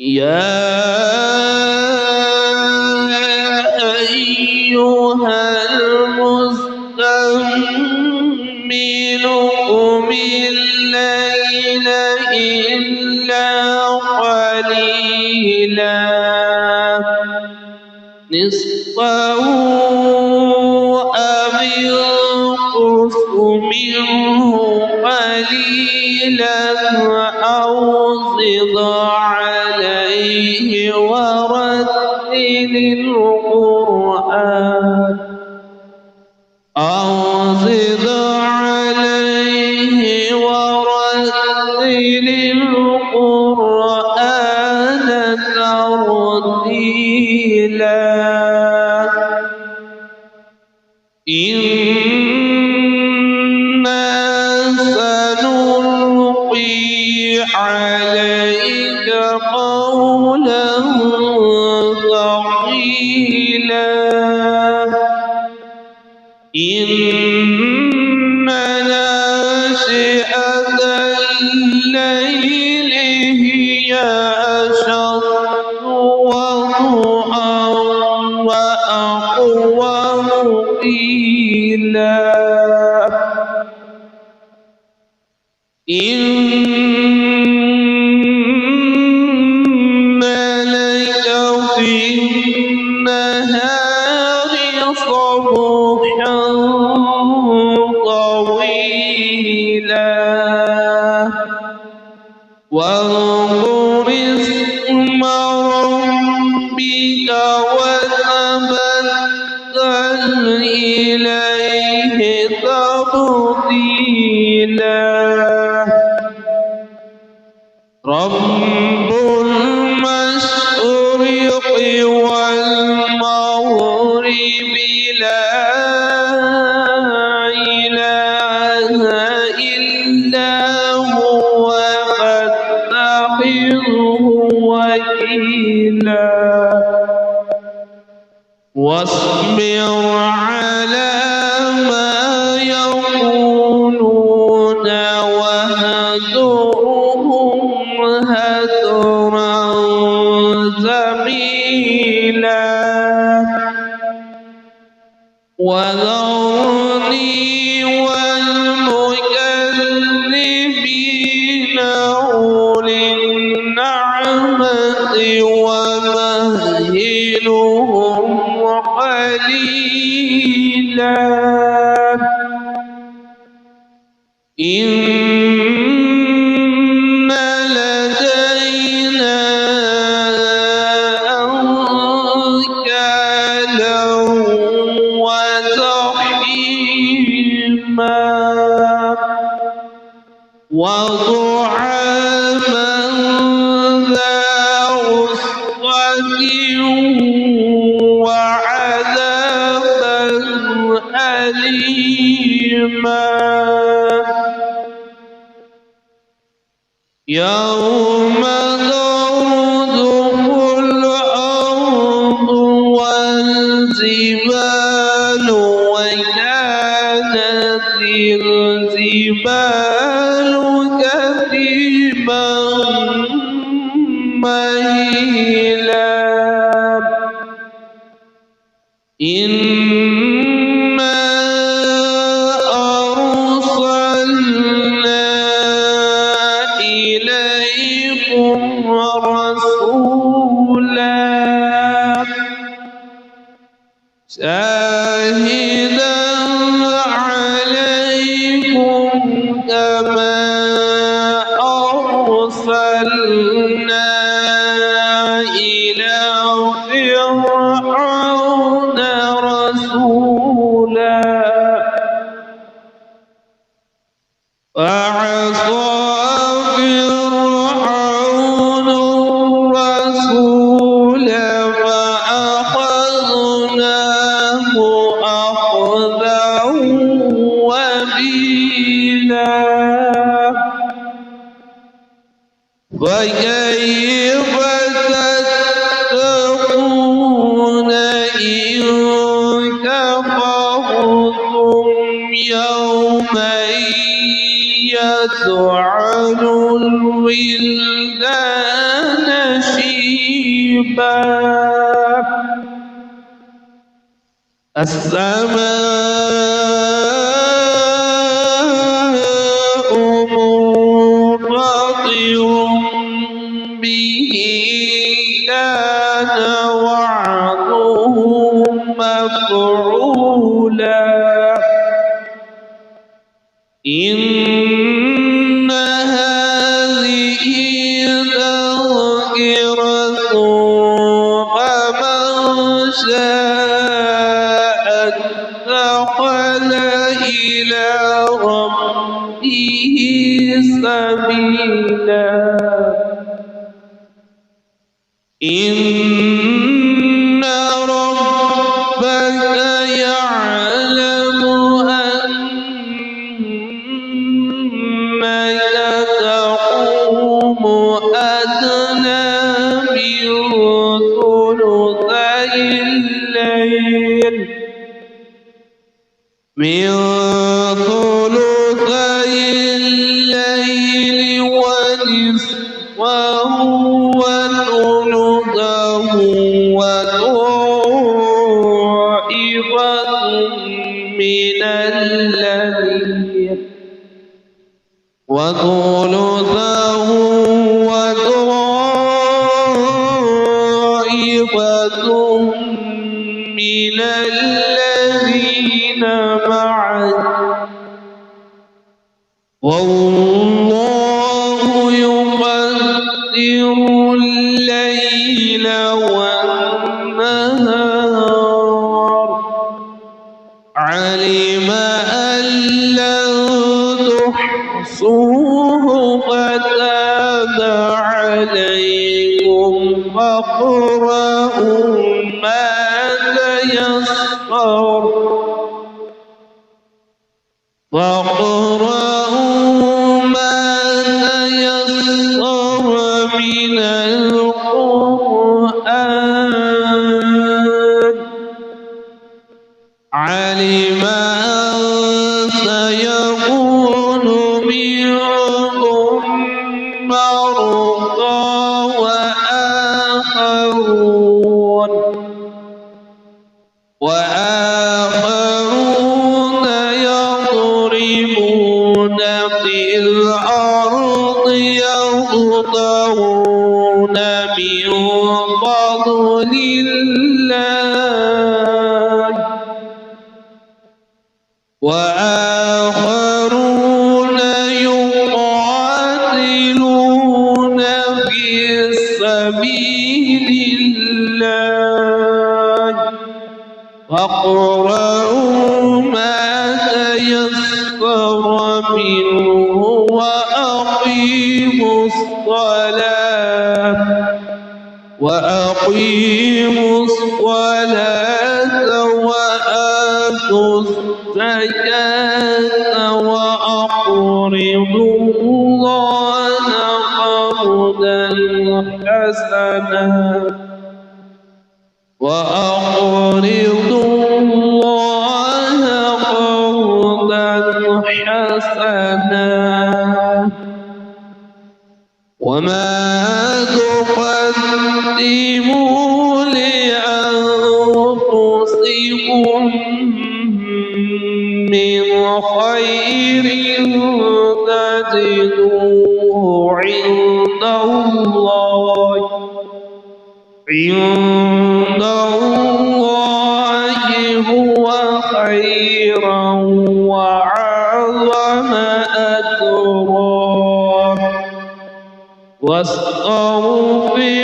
يا أيها المزمل قم الليل إلا قليلا نصفه أو انقص منه قليلا أو زد عليه ورتل القرآن ترتيلا إنا سنلقي عليك قولا ثقيلا إن ناشئة الليل هي أشد وضوءا وأقوم قيلا إن لك في النهار صبحا طويلا واذكر اسم ربك وتبتل إليه تبتيلا رب المشرق والمغرب لا إله إلا هو فاتخذه وكيلا واصبر على ما يقولون وهجرهم هجرا جميلا وذرني والمكذبين أولي النعمة ومهلهم قليلا إن لدينا أنكالا وجحيما وطعاما ذا غصة وعذابا أليما يوم ترجف الأرض والجبال وكانت الجبال كثيبا مهيلا إنا أرسلنا إليكم رسولا شاهدا عليكم كما أرسلنا إلى فرعون رسولا فعصى فرعون الرسول فأخذناه أخذا وبيلا فكيف تتقون إن كفرتم يوما يجعل الولدان شيبا نصيبا السماء منفطر به كان وعده مفعولا إن هذه تذكرة فمن شاء اتخذ إلى ربه سبيلا إن ربك يعلم أنك تقوم أدنى من ثلثي الليل ونصفه وثلثه وطائفة من الليل من الذين معك والله يقدر الليل والنهار علم أن لن تحصوه فتاب عليكم فاقرؤوا ما تيسر من القرآن علم أن سيكون منكم مرضى وآخرون يضربون في الأرض يبتغون من فضل الله وآخرون يقاتلون في سبيل الله فاقرؤوا ما تيسر منه وأقيموا الصلاة وآتوا الزكاة وأقرضوا الله قرضا حسنا وما تقدموا لأنفسكم من خير تجدوه عند الله هو خيرا وأعظم أجرا واستغفر